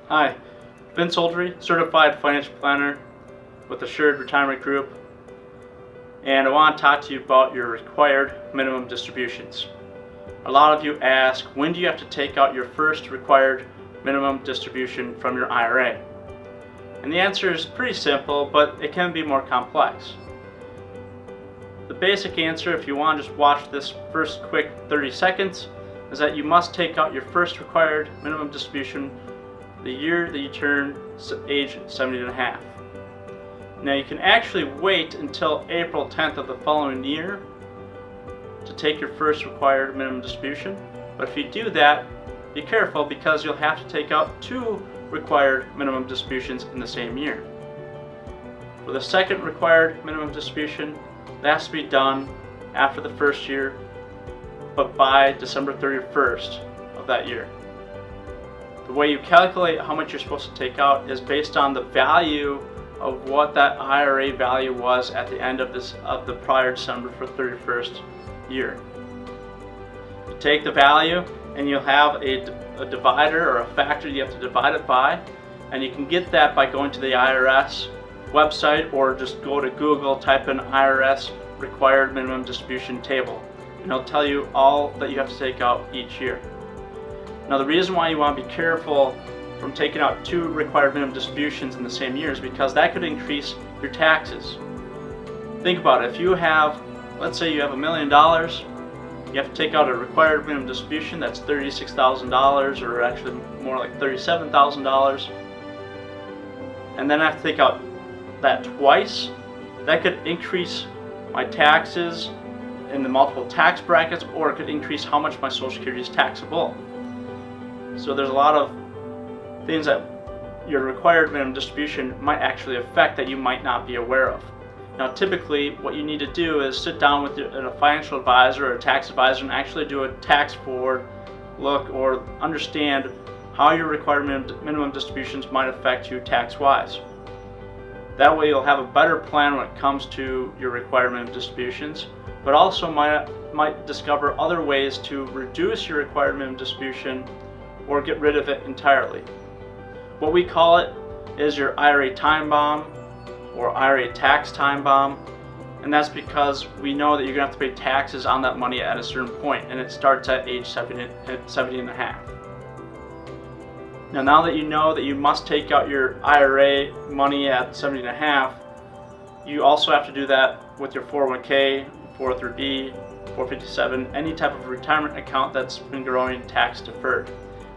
Hi, Vince Oldre, Certified Financial Planner with Assured Retirement Group, and I want to talk to you about your required minimum distributions. A lot of you ask, when do you have to take out your first required minimum distribution from your IRA? And the answer is pretty simple, but it can be more complex. The basic answer, if you want to just watch this first quick 30 seconds, is that you must take out your first required minimum distribution the year that you turn age 70 and a half. Now you can actually wait until April 10th of the following year to take your first required minimum distribution, but if you do that, be careful because you'll have to take out two required minimum distributions in the same year. For the second required minimum distribution, that has to be done after the first year, but by December 31st of that year. The way you calculate how much you're supposed to take out is based on the value of what that IRA value was at the end of the prior December 31st year. You take the value and you'll have a divider or a factor you have to divide it by, and you can get that by going to the IRS website or just go to Google, type in IRS required minimum distribution table, and it'll tell you all that you have to take out each year. Now the reason why you want to be careful from taking out two required minimum distributions in the same year is because that could increase your taxes. Think about it. If you have, let's say you have $1 million, you have to take out a required minimum distribution that's $36,000, or actually more like $37,000, and then I have to take out that twice. That could increase my taxes in the multiple tax brackets, or it could increase how much my Social Security is taxable. So there's a lot of things that your required minimum distribution might actually affect that you might not be aware of. Now typically what you need to do is sit down with a financial advisor or a tax advisor and actually do a tax forward look or understand how your required minimum distributions might affect you tax-wise. That way you'll have a better plan when it comes to your required minimum distributions, but also might discover other ways to reduce your required minimum distribution or get rid of it entirely. What we call it is your IRA time bomb or IRA tax time bomb, and that's because we know that you're going to have to pay taxes on that money at a certain point, and it starts at age 70 and a half. Now that you know that you must take out your IRA money at 70 and a half, you also have to do that with your 401k, 403b, 457, any type of retirement account that's been growing tax deferred.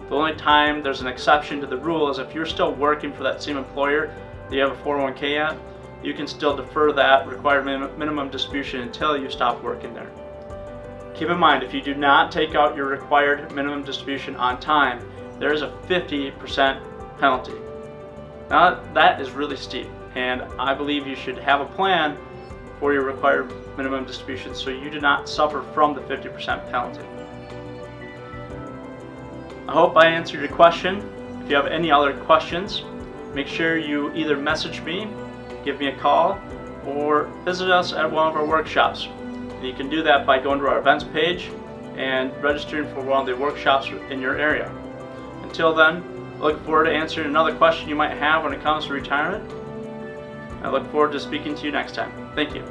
The only time there's an exception to the rule is if you're still working for that same employer that you have a 401k at, you can still defer that required minimum distribution until you stop working there. Keep in mind, if you do not take out your required minimum distribution on time, there is a 50% penalty. Now that is really steep, and I believe you should have a plan for your required minimum distribution so you do not suffer from the 50% penalty. I hope I answered your question. If you have any other questions, make sure you either message me, give me a call, or visit us at one of our workshops. And you can do that by going to our events page and registering for one of the workshops in your area. Until then, I look forward to answering another question you might have when it comes to retirement. I look forward to speaking to you next time. Thank you.